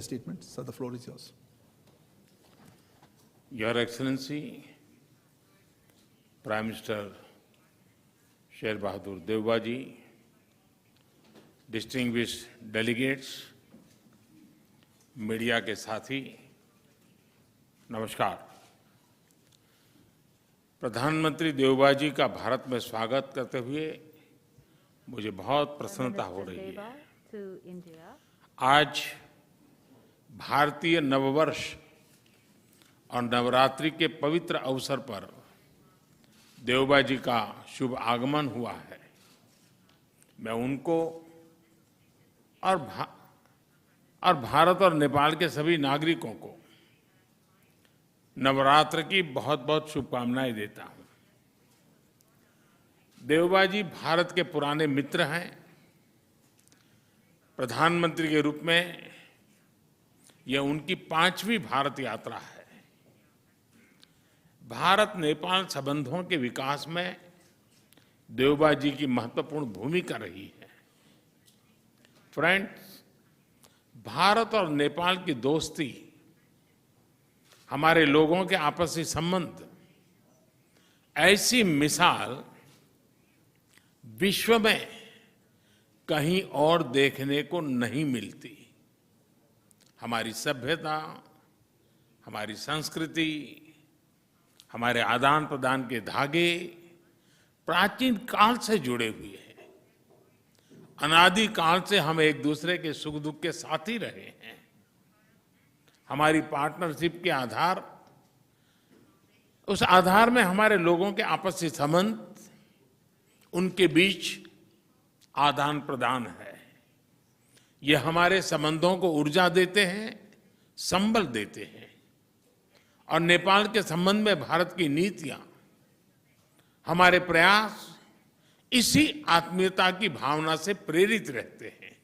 Statement. Sir, the floor is yours. Your Excellency, Prime Minister Sher Bahadur Devbaji, distinguished delegates, media के साथी, नमस्कार। प्रधानमंत्री देवबाजी का भारत में स्वागत करते हुए मुझे बहुत प्रसन्नता हो रही है। आज भारतीय नववर्ष और नवरात्रि के पवित्र अवसर पर देवबाजी का शुभ आगमन हुआ है। मैं उनको और भारत और नेपाल के सभी नागरिकों को नवरात्र की बहुत बहुत शुभकामनाएं देता हूं। देवबाजी भारत के पुराने मित्र हैं। प्रधानमंत्री के रूप में यह उनकी 5वीं भारत यात्रा है। भारत नेपाल संबंधों के विकास में देवबाजी की महत्वपूर्ण भूमिका रही है। फ्रेंड्स, भारत और नेपाल की दोस्ती, हमारे लोगों के आपसी संबंध, ऐसी मिसाल विश्व में कहीं और देखने को नहीं मिलती। हमारी सभ्यता, हमारी संस्कृति, हमारे आदान प्रदान के धागे प्राचीन काल से जुड़े हुए हैं। अनादि काल से हम एक दूसरे के सुख दुख के साथी रहे हैं। हमारी पार्टनरशिप के आधार, उस आधार में हमारे लोगों के आपसी संबंध, उनके बीच आदान प्रदान है। ये हमारे संबंधों को ऊर्जा देते हैं, संबल देते हैं। और नेपाल के संबंध में भारत की नीतियां, हमारे प्रयास इसी आत्मीयता की भावना से प्रेरित रहते हैं।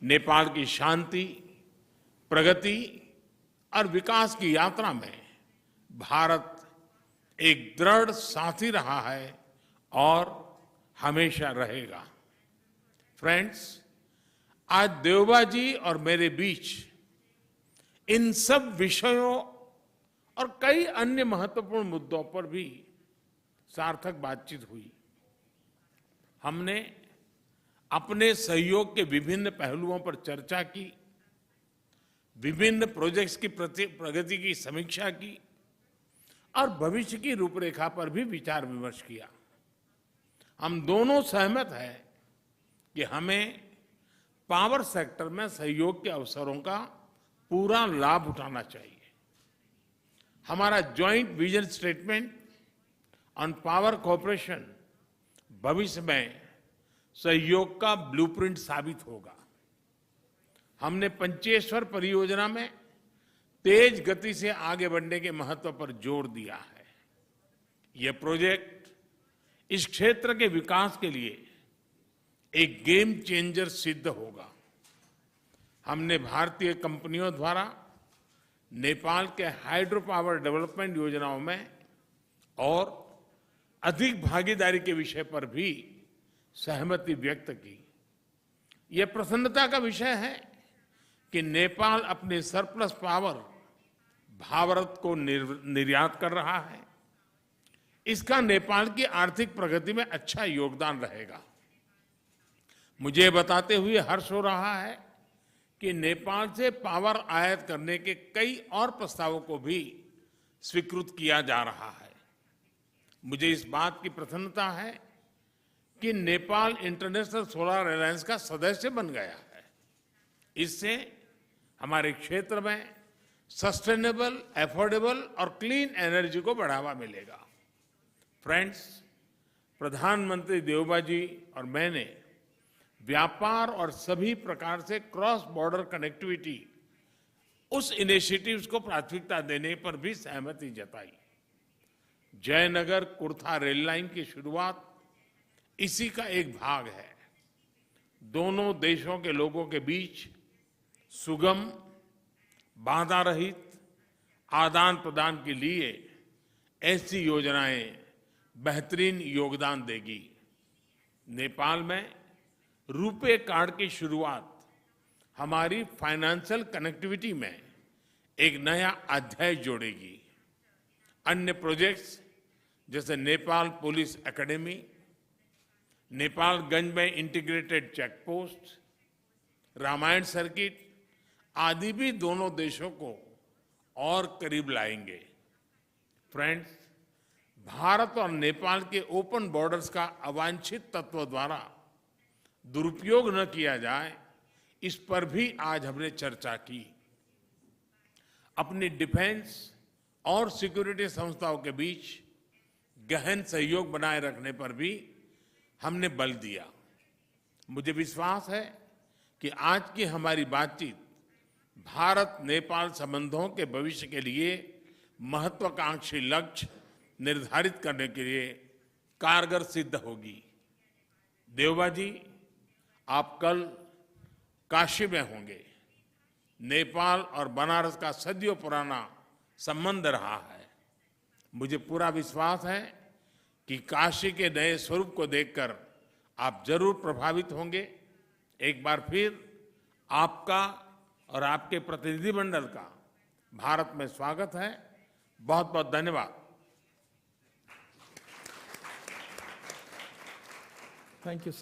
नेपाल की शांति, प्रगति और विकास की यात्रा में भारत एक दृढ़ साथी रहा है और हमेशा रहेगा। फ्रेंड्स, आज देवबाजी और मेरे बीच इन सब विषयों और कई अन्य महत्वपूर्ण मुद्दों पर भी सार्थक बातचीत हुई। हमने अपने सहयोग के विभिन्न पहलुओं पर चर्चा की, विभिन्न प्रोजेक्ट्स की प्रगति की समीक्षा की और भविष्य की रूपरेखा पर भी विचार विमर्श किया। हम दोनों सहमत हैं कि हमें पावर सेक्टर में सहयोग के अवसरों का पूरा लाभ उठाना चाहिए। हमारा joint vision statement on power cooperation भविष्य में सहयोग का ब्लूप्रिंट साबित होगा। हमने पंचेश्वर परियोजना में तेज गति से आगे बढ़ने के महत्व पर जोर दिया है। यह प्रोजेक्ट इस क्षेत्र के विकास के लिए एक गेम चेंजर सिद्ध होगा। हमने भारतीय कंपनियों द्वारा नेपाल के हाइड्रो पावर डेवलपमेंट योजनाओं में और अधिक भागीदारी के विषय पर भी सहमति व्यक्त की। यह प्रसन्नता का विषय है कि नेपाल अपने सरप्लस पावर भारत को निर्यात कर रहा है। इसका नेपाल की आर्थिक प्रगति में अच्छा योगदान रहेगा। मुझे बताते हुए हर्ष हो रहा है कि नेपाल से पावर आयात करने के कई और प्रस्तावों को भी स्वीकृत किया जा रहा है। मुझे इस बात की प्रसन्नता है कि नेपाल इंटरनेशनल सोलर अलायंस का सदस्य बन गया है। इससे हमारे क्षेत्र में सस्टेनेबल, एफोर्डेबल और क्लीन एनर्जी को बढ़ावा मिलेगा। फ्रेंड्स, प्रधानमंत्री देवबाजी और मैंने व्यापार और सभी प्रकार से क्रॉस बॉर्डर कनेक्टिविटी, उस इनिशिएटिव्स को प्राथमिकता देने पर भी सहमति जताई। जयनगर कुर्था रेल लाइन की शुरुआत इसी का एक भाग है। दोनों देशों के लोगों के बीच सुगम, बाधा रहित आदान प्रदान के लिए ऐसी योजनाएं बेहतरीन योगदान देगी। नेपाल में रुपे कार्ड की शुरुआत हमारी फाइनेंशियल कनेक्टिविटी में एक नया अध्याय जोड़ेगी। अन्य प्रोजेक्ट्स जैसे नेपाल पुलिस एकेडमी, नेपालगंज में integrated check post, Ramayana circuit आदि भी दोनों देशों को और करीब लाएंगे। फ्रेंड्स, भारत और नेपाल के ओपन बॉर्डर्स का अवांछित तत्व द्वारा दुरुपयोग न किया जाए, इस पर भी आज हमने चर्चा की। अपनी डिफेंस और सिक्योरिटी संस्थाओं के बीच गहन सहयोग बनाए रखने पर भी हमने बल दिया। मुझे विश्वास है कि आज की हमारी बातचीत भारत नेपाल संबंधों के भविष्य के लिए महत्वाकांक्षी लक्ष्य निर्धारित करने के लिए कारगर सिद्ध होगी। देवबा जी, आप कल काशी में होंगे। नेपाल और बनारस का सदियों पुराना संबंध रहा है। मुझे पूरा विश्वास है कि काशी के नए स्वरूप को देखकर आप जरूर प्रभावित होंगे। एक बार फिर आपका और आपके प्रतिनिधिमंडल का भारत में स्वागत है। बहुत बहुत धन्यवाद। Thank you, sir.